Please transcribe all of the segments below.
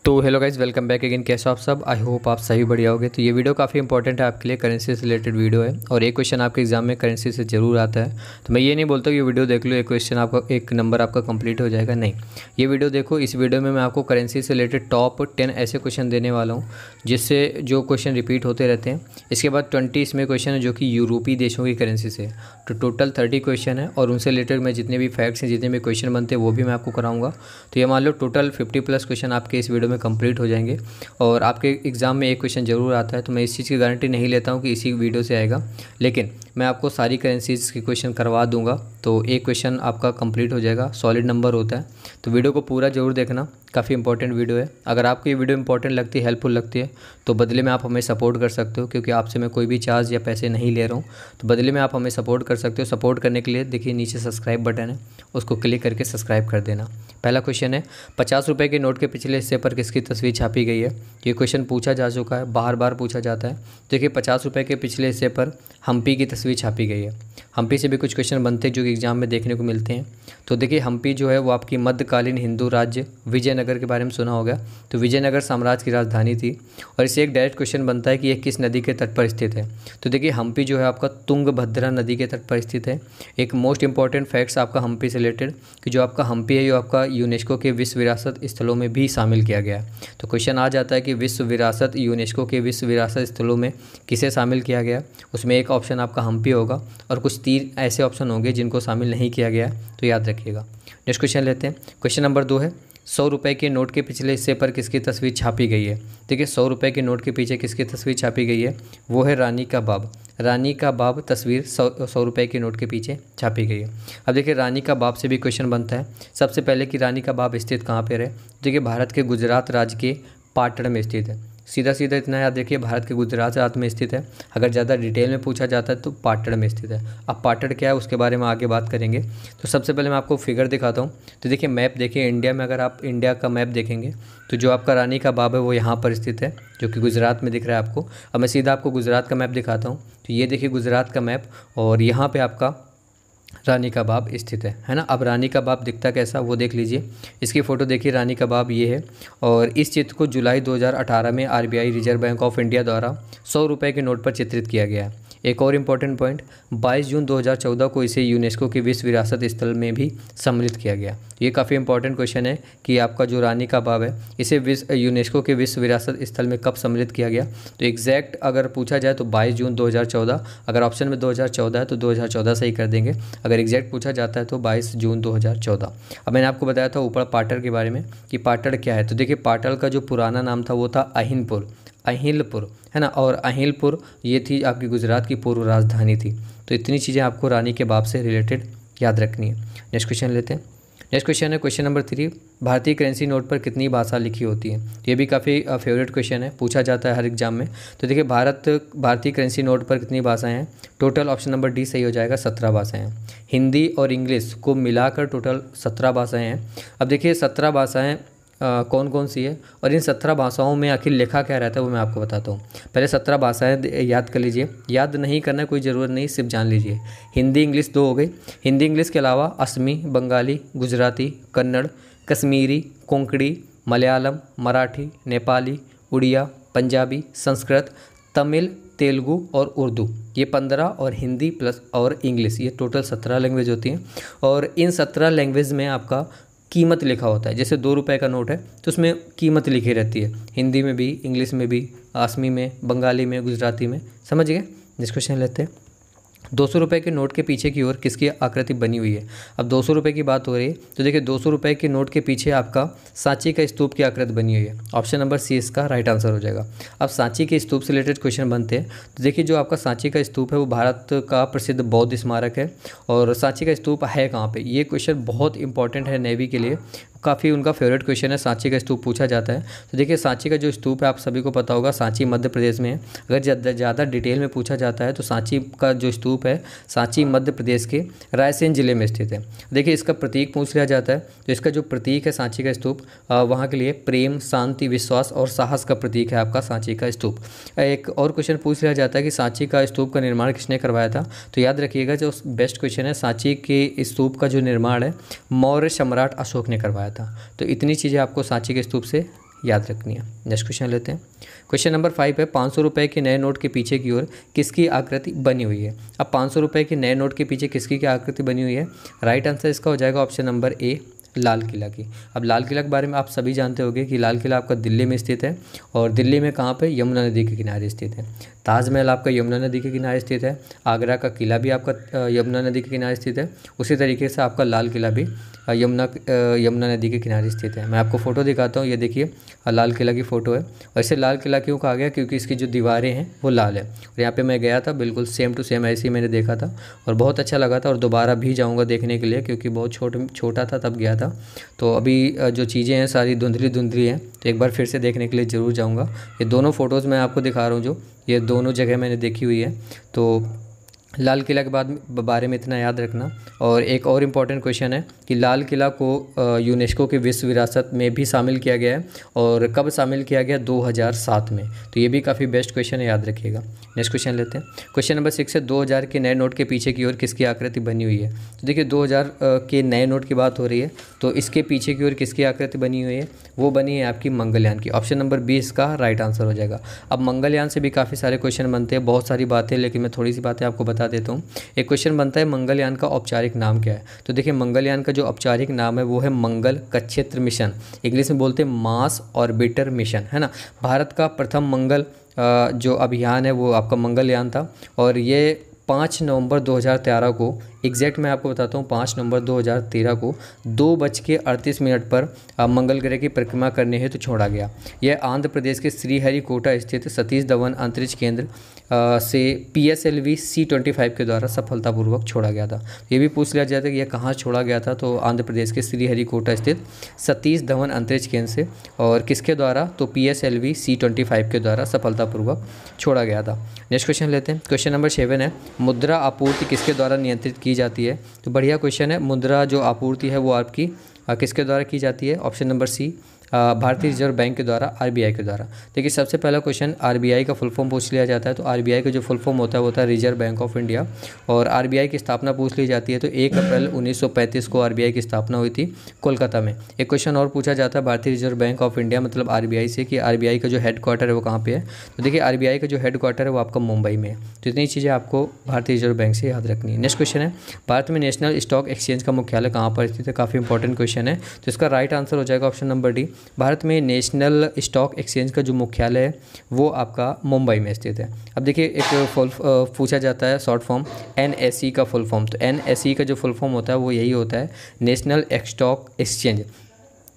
तो hello guys, welcome back again. कैसे हो आप सब? आई होप आप सभी बढ़िया होगे। तो ये वीडियो काफ़ी इंपॉर्टेंट है आपके लिए, करेंसी से रिलेटेड वीडियो है और एक क्वेश्चन आपके एग्जाम में करेंसी से ज़रूर आता है। तो मैं ये नहीं बोलता कि ये वीडियो देख लो एक क्वेश्चन आपका एक नंबर आपका कंप्लीट हो जाएगा, नहीं। ये वीडियो देखो, इस वीडियो में मैं आपको करेंसी से रिलेटेड टॉप 10 ऐसे क्वेश्चन देने वाला हूँ जिससे जो क्वेश्चन रिपीट होते रहते हैं। इसके बाद 20 इसमें क्वेश्चन है जो कि यूरोपीय देशों की करेंसी से। तो टोटल 30 क्वेश्चन है और उनसे रिलेटेड मैं जितने भी फैक्ट्स हैं, जितने भी क्वेश्चन बनते हैं वो भी मैं आपको कराऊंगा। तो ये मान लो टोटल 50+ क्वेश्चन आपके इस वीडियो में कंप्लीट हो जाएंगे और आपके एग्ज़ाम में एक क्वेश्चन ज़रूर आता है। तो मैं इस चीज़ की गारंटी नहीं लेता हूँ कि इसी वीडियो से आएगा, लेकिन मैं आपको सारी करेंसीज़ के क्वेश्चन करवा दूंगा। तो एक क्वेश्चन आपका कंप्लीट हो जाएगा, सॉलिड नंबर होता है। तो वीडियो को पूरा ज़रूर देखना, काफ़ी इंपॉर्टेंट वीडियो है। अगर आपको ये वीडियो इंपॉर्टेंट लगती है, हेल्पफुल लगती है, तो बदले में आप हमें सपोर्ट कर सकते हो, क्योंकि आपसे मैं कोई भी चार्ज या पैसे नहीं ले रहा हूँ। तो बदले में आप हमें सपोर्ट कर सकते हो। सपोर्ट करने के लिए देखिए नीचे सब्सक्राइब बटन है, उसको क्लिक करके सब्सक्राइब कर देना। पहला क्वेश्चन है, 50 रुपये के नोट के पिछले हिस्से पर किसकी तस्वीर छापी गई है? ये क्वेश्चन पूछा जा चुका है, बार बार पूछा जाता है। देखिए 50 रुपये के पिछले हिस्से पर हम्पी की तस्वीर छापी गई है। हम्पी से भी कुछ क्वेश्चन बनते हैं जो कि एग्जाम में देखने को मिलते हैं। तो देखिए हम्पी जो है वो आपकी मध्यकालीन हिंदू राज्य विजयनगर के बारे में सुना होगा। तो विजयनगर साम्राज्य की राजधानी थी। और इससे एक डायरेक्ट क्वेश्चन बनता है कि यह किस नदी के तट पर स्थित है? तो देखिए हम्पी जो है आपका तुंगभद्रा नदी के तट पर स्थित है। एक मोस्ट इंपॉर्टेंट फैक्ट्स आपका हम्पी से रिलेटेड कि जो आपका हम्पी है ये आपका यूनेस्को के विश्व विरासत स्थलों में भी शामिल किया गया है। तो क्वेश्चन आ जाता है कि विश्व विरासत, यूनेस्को के विश्व विरासत स्थलों में किसे शामिल किया गया? उसमें एक ऑप्शन आपका हम्पी होगा और कुछ 3 ऐसे ऑप्शन होंगे जिनको शामिल नहीं किया गया है, तो याद रखिएगा। नेक्स्ट क्वेश्चन लेते हैं। क्वेश्चन नंबर 2 है, 100 रुपये के नोट के पिछले हिस्से पर किसकी तस्वीर छापी गई है? देखिए 100 रुपये के नोट के पीछे किसकी तस्वीर छापी गई है? वो है रानी का बाब। रानी का बाब तस्वीर 100 रुपये के नोट के पीछे छापी गई है। अब देखिए रानी का बाब से भी क्वेश्चन बनता है। सबसे पहले कि रानी का बाब स्थित कहाँ पर है? देखिए भारत के गुजरात राज्य के पाटण में स्थित है। सीधा सीधा इतना याद देखिए, भारत के गुजरात राज्य में स्थित है। अगर ज़्यादा डिटेल में पूछा जाता है तो पाटण में स्थित है। अब पाटण क्या है उसके बारे में आगे बात करेंगे। तो सबसे पहले मैं आपको फिगर दिखाता हूँ। तो देखिए मैप देखिए, इंडिया में अगर आप इंडिया का मैप देखेंगे तो जो आपका रानी का बाब है वो यहाँ पर स्थित है, जो कि गुजरात में दिख रहा है आपको। अब मैं सीधा आपको गुजरात का मैप दिखाता हूँ। तो ये देखिए गुजरात का मैप और यहाँ पर आपका रानी का बाब स्थित है ना। अब रानी का बाब दिखता कैसा वो देख लीजिए। इसकी फ़ोटो देखिए, रानी का बाब ये है। और इस चित्र को जुलाई 2018 में RBI reserve bank of India द्वारा 100 रुपये के नोट पर चित्रित किया गया है। एक और इम्पॉर्टेंट पॉइंट, 22 जून 2014 को इसे यूनेस्को के विश्व विरासत स्थल में भी सम्मिलित किया गया। ये काफ़ी इंपॉर्टेंट क्वेश्चन है कि आपका जो रानी का बाब है इसे यूनेस्को के विश्व विरासत स्थल में कब सम्मिलित किया गया? तो एग्जैक्ट अगर पूछा जाए तो 22 जून 2014। अगर ऑप्शन में 2014 है तो 2014 से ही कर देंगे। अगर एग्जैक्ट पूछा जाता है तो 22 जून 2014। अब मैंने आपको बताया था ऊपर पाटड़ के बारे में कि पाटड़ क्या है। तो देखिए पाटड़ का जो पुराना नाम था वो था अहिलपुर है ना। और अहिलपुर ये थी आपकी गुजरात की पूर्व राजधानी थी। तो इतनी चीज़ें आपको रानी के बाब से रिलेटेड याद रखनी है। नेक्स्ट क्वेश्चन लेते हैं। नेक्स्ट क्वेश्चन है क्वेश्चन नंबर 3, भारतीय करेंसी नोट पर कितनी भाषा लिखी होती है? ये भी काफ़ी फेवरेट क्वेश्चन है, पूछा जाता है हर एग्जाम में। तो देखिए भारतीय करेंसी नोट पर कितनी भाषाएं हैं? टोटल ऑप्शन नंबर डी सही हो जाएगा, 17 भाषाएं हैं। हिंदी और इंग्लिश को मिलाकर टोटल 17 भाषाएं हैं। अब देखिए 17 भाषाएं कौन कौन सी है और इन 17 भाषाओं में आखिर लिखा क्या रहता है वो मैं आपको बताता हूँ। पहले 17 भाषाएं याद कर लीजिए, याद नहीं करना कोई ज़रूरत नहीं, सिर्फ जान लीजिए। हिंदी इंग्लिश 2 हो गई। हिंदी इंग्लिश के अलावा असमी, बंगाली, गुजराती, कन्नड़, कश्मीरी, कोंकणी, मलयालम, मराठी, नेपाली, उड़िया, पंजाबी, संस्कृत, तमिल, तेलुगु और उर्दू, ये 15 और हिंदी प्लस और इंग्लिश, ये टोटल 17 लैंग्वेज होती हैं। और इन 17 लैंग्वेज में आपका कीमत लिखा होता है। जैसे 2 रुपये का नोट है तो उसमें कीमत लिखी रहती है, हिंदी में भी, इंग्लिश में भी, असमी में, बंगाली में, गुजराती में। समझ गए? नेक्स्ट क्वेश्चन लेते हैं। 200 रुपये के नोट के पीछे की ओर किसकी आकृति बनी हुई है? अब 200 रुपये की बात हो रही है तो देखिए 200 रुपये के नोट के पीछे आपका सांची का स्तूप की आकृति बनी हुई है। ऑप्शन नंबर सी इसका राइट आंसर हो जाएगा। अब सांची के स्तूप से रिलेटेड क्वेश्चन बनते हैं। तो देखिए जो आपका सांची का स्तूप है वो भारत का प्रसिद्ध बौद्ध स्मारक है। और सांची का स्तूप है कहाँ पर? ये क्वेश्चन बहुत इंपॉर्टेंट है नेवी के लिए, काफ़ी उनका फेवरेट क्वेश्चन है। सांची का स्तूप पूछा जाता है। तो देखिए सांची का जो स्तूप है आप सभी को पता होगा, सांची मध्य प्रदेश में है। अगर ज़्यादा डिटेल में पूछा जाता है तो सांची का जो स्तूप है सांची मध्य प्रदेश के रायसेन जिले में स्थित है। देखिए इसका प्रतीक पूछ लिया जाता है तो इसका जो प्रतीक है सांची का स्तूप, वहाँ के लिए प्रेम, शांति, विश्वास और साहस का प्रतीक है आपका सांची का स्तूप। एक और क्वेश्चन पूछ लिया जाता है कि सांची का स्तूप का निर्माण किसने करवाया था? तो याद रखिएगा जो बेस्ट क्वेश्चन है, सांची के स्तूप का जो निर्माण है मौर्य सम्राट अशोक ने करवाया था। तो इतनी चीज़ें आपको सांची के स्तूप से याद रखनी है। नेक्स्ट क्वेश्चन लेते हैं। क्वेश्चन नंबर 5 है 500 रुपये के नए नोट के पीछे की ओर किसकी आकृति बनी हुई है। अब 500 रुपये के नए नोट के पीछे किसकी क्या आकृति बनी हुई है। राइट आंसर इसका हो जाएगा option number A, Lal Qila की। अब लाल किला के बारे में आप सभी जानते होंगे कि लाल किला आपका दिल्ली में स्थित है, और दिल्ली में कहाँ पे, यमुना नदी के किनारे स्थित है। ताजमहल आपका यमुना नदी के किनारे स्थित है। आगरा का किला भी आपका यमुना नदी के किनारे स्थित है। उसी तरीके से आपका लाल किला भी यमुना नदी के किनारे स्थित है। मैं आपको फ़ोटो दिखाता हूँ, ये देखिए लाल किला की फ़ोटो है। और इसे लाल किला क्यों कहा गया, क्योंकि इसकी जो दीवारें हैं वो लाल है। और यहाँ पे मैं गया था, बिल्कुल सेम टू सेम ऐसे ही मैंने देखा था और बहुत अच्छा लगा था, और दोबारा भी जाऊँगा देखने के लिए, क्योंकि बहुत छोटा था तब गया था। तो अभी जो चीज़ें हैं सारी धुंधली हैं, तो एक बार फिर से देखने के लिए ज़रूर जाऊँगा। ये दोनों फ़ोटोज़ मैं आपको दिखा रहा हूँ, जो ये दोनों जगह मैंने देखी हुई है। तो लाल किला के बारे में इतना याद रखना। और एक और इम्पॉर्टेंट क्वेश्चन है कि लाल किला को यूनेस्को के विश्व विरासत में भी शामिल किया गया है, और कब शामिल किया गया, 2007 में। तो ये भी काफ़ी बेस्ट क्वेश्चन है, याद रखिएगा। नेक्स्ट क्वेश्चन लेते हैं। क्वेश्चन नंबर 6 है 2000 के नए नोट के पीछे की ओर किसकी आकृति बनी हुई है। तो देखिए 2000 के नए नोट की बात हो रही है, तो इसके पीछे की ओर किसकी आकृति बनी हुई है, वो बनी है आपकी मंगलयान की। ऑप्शन नंबर 20 का राइट आंसर हो जाएगा। अब मंगलयान से भी काफ़ी सारे क्वेश्चन बनते हैं, बहुत सारी बातें, लेकिन मैं थोड़ी सी बातें आपको बता देता हूँ। एक क्वेश्चन बनता है मंगलयान का औपचारिक नाम क्या है। तो देखिए मंगलयान का जो औपचारिक नाम है वो है मंगल कक्षेत्र मिशन, इंग्लिश में बोलते हैं मार्स ऑर्बिटर मिशन, है ना। भारत का प्रथम मंगल जो अभियान है वो आपका मंगलयान था, और ये 5 नवंबर 2013 को, एग्जैक्ट मैं आपको बताता हूँ, 5 नवंबर 2013 को 2:38 पर मंगल ग्रह की परिक्रमा करने हेतु छोड़ा गया। यह आंध्र प्रदेश के श्रीहरिकोटा स्थित सतीश धवन अंतरिक्ष केंद्र से PSLV C-25 के द्वारा सफलतापूर्वक छोड़ा गया था। ये भी पूछ लिया जाता है कि यह कहाँ छोड़ा गया था, तो आंध्र प्रदेश के श्रीहरिकोटा स्थित सतीश धवन अंतरिक्ष केंद्र से, और किसके द्वारा, तो PSLV C-25 के द्वारा सफलतापूर्वक छोड़ा गया था। नेक्स्ट क्वेश्चन लेते हैं। क्वेश्चन नंबर 7 है मुद्रा आपूर्ति किसके द्वारा नियंत्रित की जाती है। तो बढ़िया क्वेश्चन है। मुद्रा जो आपूर्ति है वो आपकी किसके द्वारा की जाती है। ऑप्शन नंबर सी, भारतीय रिजर्व बैंक के द्वारा, RBI के द्वारा। देखिए सबसे पहला क्वेश्चन RBI का फुल फॉर्म पूछ लिया जाता है, तो RBI का जो फुल फॉर्म होता है वो होता है रिजर्व बैंक ऑफ इंडिया, और RBI की स्थापना पूछ ली जाती है, तो 1 अप्रैल 1935 को RBI की स्थापना हुई थी कोलकाता में। एक क्वेश्चन और पूछा जाता है भारतीय रिजर्व बैंक ऑफ इंडिया मतलब RBI से, कि RBI का जो हेड क्वार्टर है वो कहाँ पे है। तो देखिए RBI का जो हेड क्वार्टर है वो आपका मुंबई में है। तो इतनी चीज़ें आपको भारतीय रिजर्व बैंक से याद रखनी है। नेक्स्ट क्वेश्चन है भारत में नेशनल स्टॉक एक्सचेंज का मुख्यालय कहाँ पर स्थित है। काफ़ी इंपॉर्टेंट क्वेश्चन है, तो इसका राइट आंसर हो जाएगा ऑप्शन नंबर डी। भारत में नेशनल स्टॉक एक्सचेंज का जो मुख्यालय है वो आपका मुंबई में स्थित है। अब देखिए एक पूछा जाता है शॉर्ट फॉर्म NSE का फुल फॉर्म, तो NSE का जो फुल फॉर्म होता है वो यही होता है, नेशनल स्टॉक एक्सचेंज,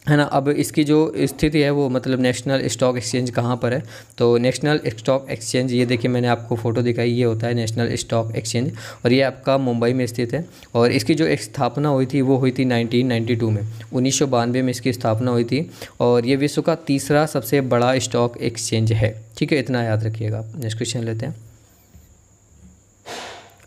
है ना। अब इसकी जो स्थिति है वो मतलब नेशनल स्टॉक एक्सचेंज कहाँ पर है, तो नेशनल स्टॉक एक्सचेंज, ये देखिए मैंने आपको फ़ोटो दिखाई, ये होता है नेशनल स्टॉक एक्सचेंज, और ये आपका मुंबई में स्थित है। और इसकी जो स्थापना हुई थी वो हुई थी 1992 में, 1992 में इसकी स्थापना हुई थी, और ये विश्व का तीसरा सबसे बड़ा स्टॉक एक्सचेंज है। ठीक है, इतना याद रखिएगा। नेक्स्ट क्वेश्चन लेते हैं।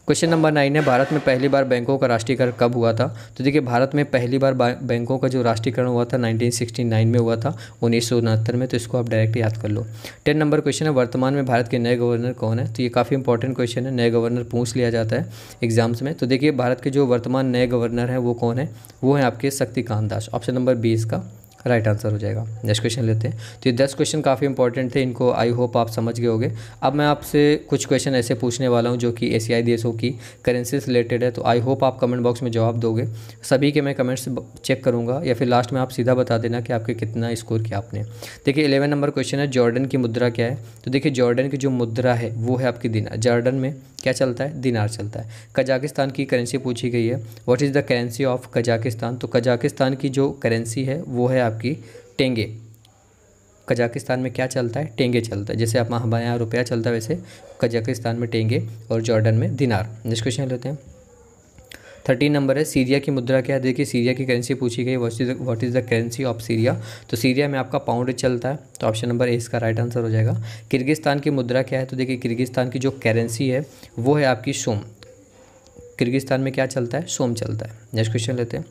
क्वेश्चन नंबर 9 है भारत में पहली बार बैंकों का राष्ट्रीयकरण कब हुआ था। तो देखिए भारत में पहली बार बैंकों का जो राष्ट्रीयकरण हुआ था 1969 में हुआ था, 1969 में, तो इसको आप डायरेक्ट याद कर लो। 10 नंबर क्वेश्चन है वर्तमान में भारत के नए गवर्नर कौन है। तो ये काफ़ी इंपॉर्टेंट क्वेश्चन है, नए गवर्नर पूछ लिया जाता है एग्जाम्स में। तो देखिए भारत के जो वर्तमान नए गवर्नर हैं वो कौन है, वो है आपके शक्तिकांत दास। ऑप्शन नंबर 20 का राइट आंसर हो जाएगा। नेक्स्ट क्वेश्चन लेते हैं। तो ये 10 क्वेश्चन काफ़ी इंपॉर्टेंट थे, इनको आई होप आप समझ गए होंगे। अब मैं आपसे कुछ क्वेश्चन ऐसे पूछने वाला हूं जो कि एशियाई देशों की करेंसी से रिलेटेड है, तो आई होप आप कमेंट बॉक्स में जवाब दोगे। सभी के मैं कमेंट्स चेक करूँगा, या फिर लास्ट में आप सीधा बता देना कि आपके कितना स्कोर किया आपने। देखिए 11 नंबर क्वेश्चन है जॉर्डन की मुद्रा क्या है। तो देखिए जॉर्डन की जो मुद्रा है वो है आपकी दिनार। जॉर्डन में क्या चलता है, दिनार चलता है। कजाकिस्तान की करेंसी पूछी गई है, what is the currency of Kazakhstan. तो कजाकिस्तान की जो करेंसी है वो है आपकी टेंगे। कजाकिस्तान में क्या चलता है, टेंगे चलता है। जैसे आप हमारे यहाँ रुपया चलता है वैसे कजाकिस्तान में टेंगे, और जॉर्डन में दिनार। नेक्स्ट क्वेश्चन लेते हैं। 13 नंबर है सीरिया की मुद्रा क्या है। देखिए सीरिया की करेंसी पूछी गई, what is the currency of Syria. तो सीरिया में आपका पाउंड चलता है, तो ऑप्शन नंबर ए इसका राइट आंसर हो जाएगा। किर्गिस्तान की मुद्रा क्या है। तो देखिए किर्गिस्तान की जो करेंसी है वो है आपकी सोम। किर्गिस्तान में क्या चलता है, सोम चलता है। नेक्स्ट क्वेश्चन लेते हैं।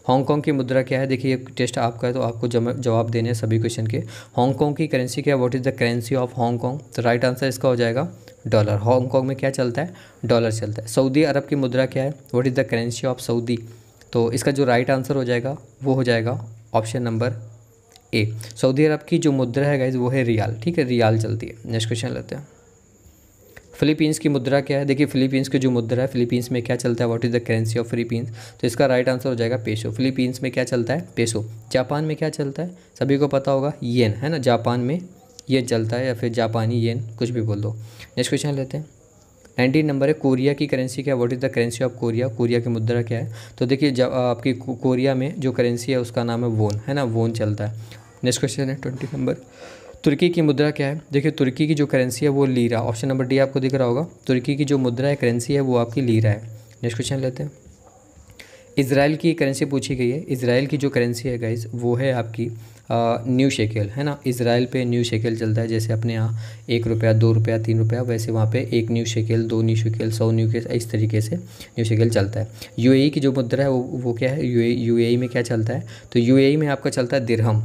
हांगकांग की मुद्रा क्या है। देखिए ये टेस्ट आपका है तो आपको जवाब देने हैं सभी क्वेश्चन के। हांगकांग की करेंसी क्या है, what is the currency of Hong Kong. तो राइट आंसर इसका हो जाएगा डॉलर। हांगकांग में क्या चलता है, डॉलर चलता है। सऊदी अरब की मुद्रा क्या है, what is the currency of Saudi. तो इसका जो राइट आंसर हो जाएगा वो हो जाएगा ऑप्शन नंबर ए। सऊदी अरब की जो मुद्रा है गाइज वो है रियाल, ठीक है, रियाल चलती है। नेक्स्ट क्वेश्चन लेते हैं। फिलीपींस की मुद्रा क्या है? देखिए फिलीपींस की जो मुद्रा है, फिलीपींस में क्या चलता है, what is the currency of Philippines? तो इसका राइट आंसर हो जाएगा पेसो। फिलीपींस में क्या चलता है? पेसो। जापान में क्या चलता है? सभी को पता होगा, येन, है ना, जापान में येन चलता है, या फिर जापानी येन, कुछ भी बोल दो। नेक्स्ट क्वेश्चन लेते हैं। 19 नंबर है, कोरिया की करेंसी क्या है? What is the currency of Korea? Korea की मुद्रा क्या है? तो देखिए जब आपकी कोरिया में जो करेंसी है उसका नाम है वोन, है ना, वोन चलता है। नेक्स्ट क्वेश्चन है 20 नंबर, तुर्की की मुद्रा क्या है? देखिए तुर्की की जो करेंसी है वो लीरा, ऑप्शन नंबर डी आपको दिख रहा होगा। तुर्की की जो मुद्रा है, करेंसी है, वो आपकी लीरा है। नेक्स्ट क्वेश्चन लेते हैं। इज़राइल की करेंसी पूछी गई है। इज़राइल की जो करेंसी है गाइज वो है आपकी न्यू शेकेल, है ना। इज़राइल पे न्यू शेकेल चलता है, जैसे अपने यहाँ 1 रुपया, 2 रुपया, 3 रुपया, वैसे वहाँ पे 1 new shekel, 2 new shekel, 100 new shekel, इस तरीके से न्यू शेकेल चलता है। यूएई की जो मुद्रा है वो क्या है? यूएई में क्या चलता है? तो यूएई में आपका चलता है दिरहम,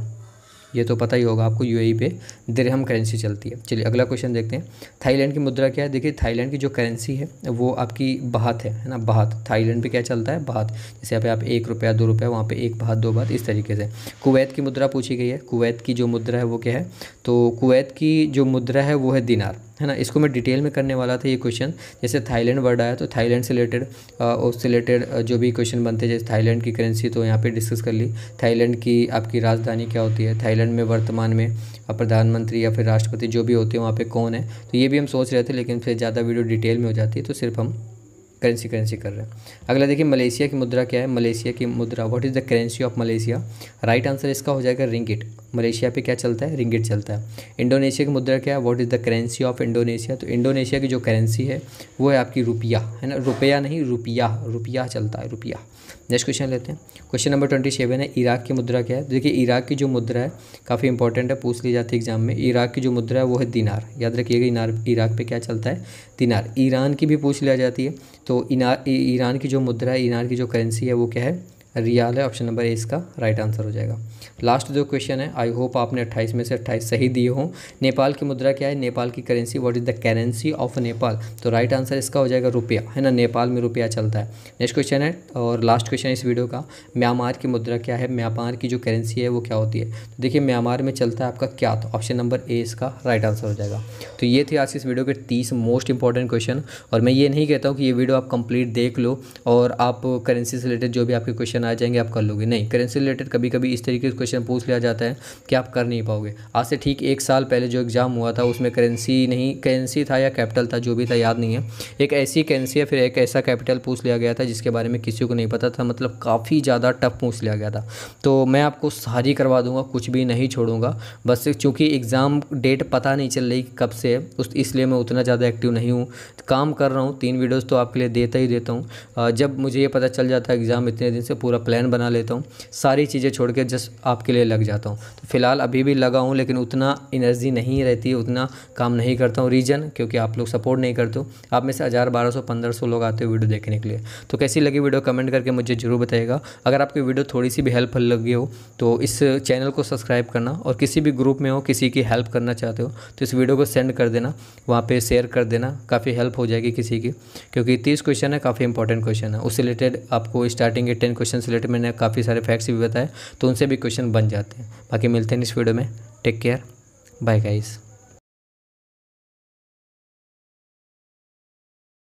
ये तो पता ही होगा आपको, यूएई पे दिरहम करेंसी चलती है। चलिए अगला क्वेश्चन देखते हैं। थाईलैंड की मुद्रा क्या है? देखिए थाईलैंड की जो करेंसी है वो आपकी बात है ना, बात। थाईलैंड पे क्या चलता है? बात। जैसे यहाँ पे आप 1 रुपया, 2 रुपया, वहाँ पे 1 बात, 2 बात, इस तरीके से। कुवैत की मुद्रा पूछी गई है। कुवैत की जो मुद्रा है वो क्या है? तो कुवैत की जो मुद्रा है वो है दिनार, है ना। इसको मैं डिटेल में करने वाला था ये क्वेश्चन, जैसे थाईलैंड वर्ड आया तो थाईलैंड से रिलेटेड उससे रिलेटेड जो भी क्वेश्चन बनते हैं, जैसे थाईलैंड की करेंसी तो यहाँ पे डिस्कस कर ली। थाईलैंड की आपकी राजधानी क्या होती है? थाईलैंड में वर्तमान में प्रधानमंत्री या फिर राष्ट्रपति जो भी होते हैं वहाँ पे कौन है? तो ये भी हम सोच रहे थे, लेकिन फिर ज़्यादा वीडियो डिटेल में हो जाती है, तो सिर्फ हम करेंसी कर रहे हैं। अगला देखिए, मलेशिया की मुद्रा क्या है? मलेशिया की मुद्रा, what is the currency of Malaysia? Right answer इसका हो जाएगा रिंगिट। मलेशिया पे क्या चलता है? रिंगिट चलता है। इंडोनेशिया की मुद्रा क्या है? What is the currency of Indonesia? तो इंडोनेशिया की जो करेंसी है वो है आपकी रुपया, है ना, रुपया नहीं रुपया, रुपया चलता है, रुपया। नेक्स्ट क्वेश्चन लेते हैं। क्वेश्चन नंबर 27 है, इराक की मुद्रा क्या है? देखिए इराक की जो मुद्रा है काफ़ी इंपॉर्टेंट है, पूछ ली जाती है एग्जाम में। इराक की जो मुद्रा है वो है दिनार, याद रखिएगा। इराक पे क्या चलता है? दिनार। ईरान की भी पूछ लिया जाती है, तो ईरान की जो मुद्रा है, ईरान की जो करेंसी है वो क्या है? रियाल है। ऑप्शन नंबर ए इसका राइट आंसर हो जाएगा। लास्ट जो क्वेश्चन है, आई होप आपने 28 में से 28 सही दिए हों। नेपाल की मुद्रा क्या है? नेपाल की currency, what is the currency of Nepal? तो राइट आंसर इसका हो जाएगा रुपया, है ना, नेपाल में रुपया चलता है। नेक्स्ट क्वेश्चन है और लास्ट क्वेश्चन इस वीडियो का, म्यांमार की मुद्रा क्या है? म्यांमार की जो करेंसी है वो क्या होती है? तो देखिए म्यांमार में चलता है आपका क्या? तो ऑप्शन नंबर ए इसका राइट आंसर हो जाएगा। तो ये थे आज इस वीडियो के 30 मोस्ट इंपॉर्टेंट क्वेश्चन। और मैं ये नहीं कहता हूँ कि ये वीडियो आप कंप्लीट देख लो और आप करेंसी से रिलेटेड जो भी आपके क्वेश्चन आ जाएंगे आप कर लोगे, नहीं। करेंसी रिलेटेड कभी कभी इस तरीके से क्वेश्चन पूछ लिया जाता है कि आप कर नहीं पाओगे। आज से ठीक 1 साल पहले जो एग्ज़ाम हुआ था उसमें करेंसी नहीं, करेंसी था या कैपिटल था, जो भी था याद नहीं है, एक ऐसी करेंसी या फिर एक ऐसा कैपिटल पूछ लिया गया था जिसके बारे में किसी को नहीं पता था, मतलब काफ़ी ज़्यादा टफ पूछ लिया गया था। तो मैं आपको सारी करवा दूंगा, कुछ भी नहीं छोड़ूंगा। बस चूँकि एग्ज़ाम डेट पता नहीं चल रही कब से है, इसलिए मैं उतना ज़्यादा एक्टिव नहीं हूँ। काम कर रहा हूँ, 3 वीडियोज़ तो आपके लिए देता ही देता हूँ। जब मुझे ये पता चल जाता है एग्ज़ाम इतने दिन से, पूरा प्लान बना लेता हूँ, सारी चीज़ें छोड़ के जस्ट आपके लिए लग जाता हूँ। तो फिलहाल अभी भी लगा हूँ, लेकिन उतना एनर्जी नहीं रहती है, उतना काम नहीं करता हूँ। रीज़न क्योंकि आप लोग सपोर्ट नहीं करते हो। आप में से 1000, 1200, 1500 लोग आते हो वीडियो देखने के लिए। तो कैसी लगी वीडियो कमेंट करके मुझे ज़रूर बताइएगा। अगर आपकी वीडियो थोड़ी सी भी हेल्पफुल लगी हो तो इस चैनल को सब्सक्राइब करना, और किसी भी ग्रुप में हो किसी की हेल्प करना चाहते हो तो इस वीडियो को सेंड कर देना, वहाँ पे शेयर कर देना, काफ़ी हेल्प हो जाएगी किसी की। क्योंकि 30 क्वेश्चन है, काफ़ी इंपॉर्टेंट क्वेश्चन है। उससे रिलेटेड आपको स्टार्टिंग के 10 क्वेश्चन से रिलेटेड मैंने काफ़ी सारे फैक्ट्स भी बताए, तो उनसे भी क्वेश्चन बन जाते हैं। बाकी मिलते हैं इस वीडियो में। Take care, bye guys.